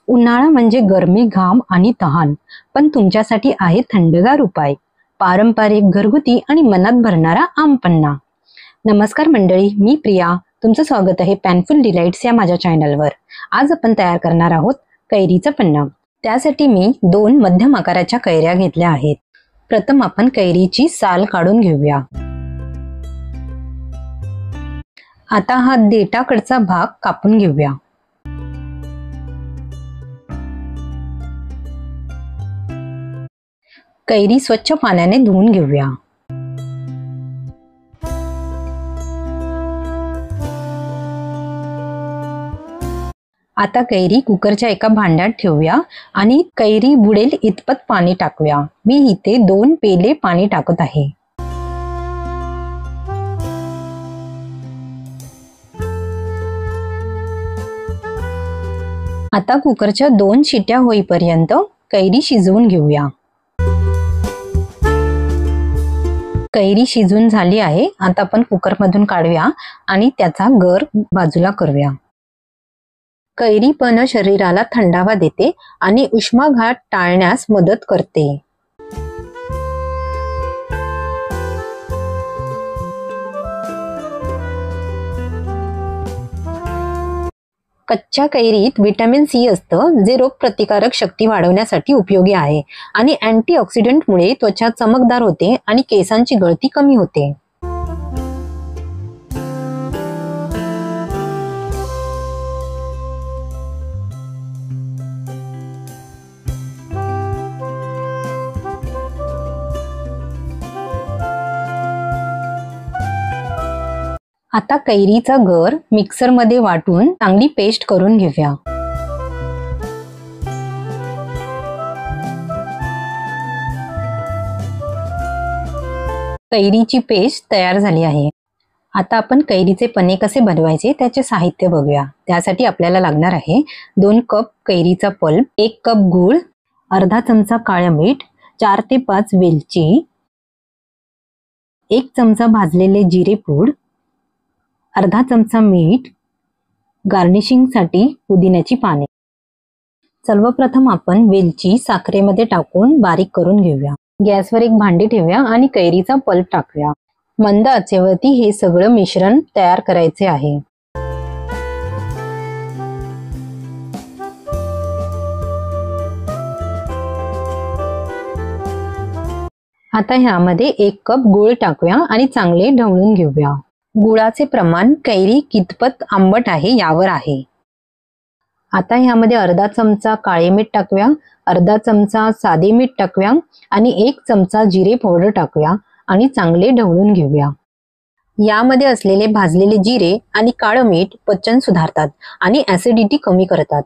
उन्हाळा म्हणजे गरमी, घाम आणि तहान, पण तुमच्यासाठी आहे थंडगार उपाय. पारंपरिक, घरगुती आणि मनात भरणारा आमपन्ना. नमस्कार मंडळी, मी प्रिया. तुमचं स्वागत आहे पॅनफुल डिलाइट्स या माझ्या चॅनलवर. आज आपण तयार करणार आहोत कैरीचं पन्ना. त्यासाठी मी 2 मध्यम आकाराच्या कैऱ्या घेतल्या आहेत. प्रथम आपण कैरीची साल काढून घेऊया. आता हा देठाकडचा भाग कापून घेऊया. कैरी स्वच्छ पाण्याने धुवून घेऊया. आता कैरी कुकरच्या एका भांड्यात ठेवूया आणि कैरी बुडेल इतपत पाणी टाकूया. मी इथे 2 पेले पाणी टाकत आहे. आता कुकरच्या 2 शिट्या होईपर्यंत कैरी शिजवून घेऊया. कैरी शिजून झाली आहे. आता आपण कुकरमधून काढूया आणि त्याचा गर बाजूला करूया. कैरी पण शरीराला थंडावा देते आणि उष्माघात टाळण्यास मदत करते. कच्च्या कैरीत व्हिटॅमिन सी असतं, जे रोगप्रतिकारक शक्ती वाढवण्यासाठी उपयोगी आहे आणि अँटीऑक्सिडंटमुळे त्वचा चमकदार होते आणि केसांची गळती कमी होते. आता कैरीचा गर मिक्सरमध्ये वाटून चांगली पेस्ट करून घेऊया. कैरीची पेस्ट तयार झाली आहे. आता आपण कैरीचे पन्ने कसे बनवायचे त्याचे साहित्य बघूया. त्यासाठी आपल्याला लागणार आहे 2 कप कैरीचा पल्प, 1 कप गूळ, अर्धा चमचा काळे मीठ, 4 ते 5 वेलची, 1 चमचा भाजलेले जिरे पूड, अर्धा चमचा मीठ, गार्निशिंगसाठी पुदिन्याची पाने. सर्वप्रथम आपण वेलची साखरेमध्ये टाकून बारीक करून घेऊया. गॅसवर एक भांडी ठेवूया आणि कैरीचा पल्प टाकूया. मंद आचेवरती हे सगळं मिश्रण तयार करायचे आहे. आता ह्यामध्ये 1 कप गूळ टाकूया आणि चांगले ढवळून घेऊया. गुळाचे प्रमाण कैरी कितपत आंबट आहे यावर आहे. आता ह्यामध्ये अर्धा चमचा काळे मीठ टाकूया, अर्धा चमचा साधे मीठ टाकूया आणि 1 चमचा जिरे पावडर टाकूया आणि चांगले ढवळून घेऊया. यामध्ये असलेले भाजलेले जिरे आणि काळं मीठ पचन सुधारतात आणि ऍसिडिटी कमी करतात.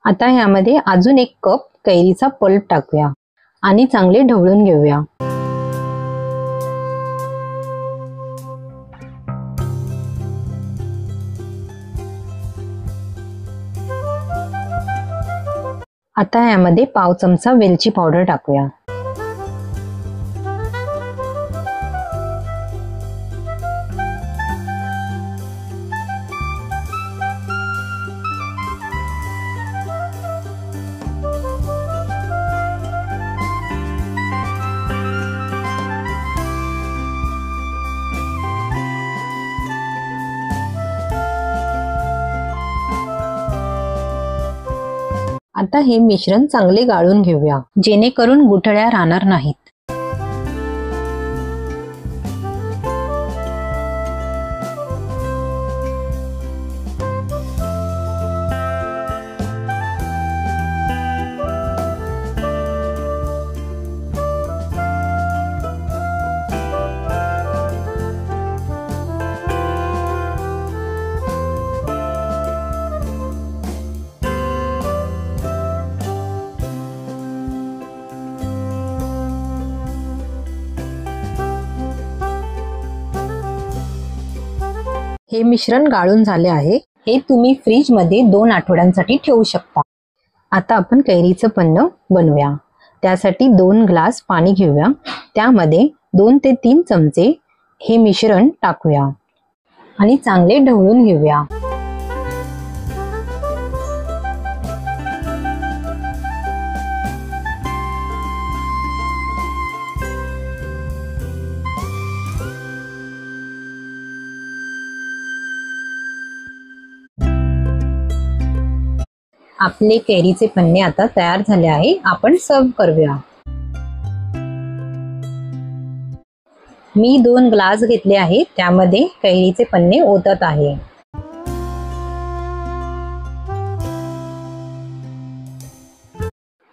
आता ह्यामध्ये अजून 1 कप कैरीचा पल्प टाकूया आणि चांगले ढवळून घेऊया. आता ह्यामध्ये पाव चमचा वेलची पावडर टाकूया. आता हे मिश्रण चांगले गाळून घेऊया, जेणेकरून गुठळ्या राहणार नाहीत. हे मिश्रण गाळून झाले आहे. हे तुम्ही फ्रीज मध्ये 2 आठवड्यांसाठी ठेवू शकता. आता आपण कैरीचं पन्ह बनवूया। त्यासाठी 2 ग्लास पाणी घेऊया। त्यामध्ये 2 ते 3 चमचे हे मिश्रण टाकूया आणि चांगले ढवळून घेऊया। आपले कैरीचे पन्हे आता तयार झाले आहे। आपण सर्व करूया। मी 2 ग्लास घेतले आहे, त्यामध्ये कैरीचे पन्हे ओतत आहे।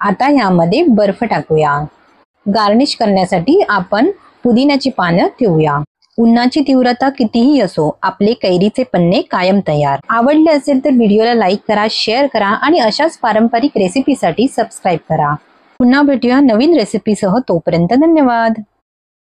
आता यामध्ये बर्फ टाकूया। गार्निश करण्यासाठी आपण पुदिन्याची पानं ठेवूया। उन्हाची तीव्रता कितीही असो, आपले कैरीचे पन्हे कायम तयार। आवडले असेल तर व्हिडिओला लाईक करा, शेअर करा आणि अशाच पारंपरिक रेसिपीसाठी सबस्क्राईब करा। पुन्हा भेटूया नवीन रेसिपीसह। तोपर्यंत धन्यवाद।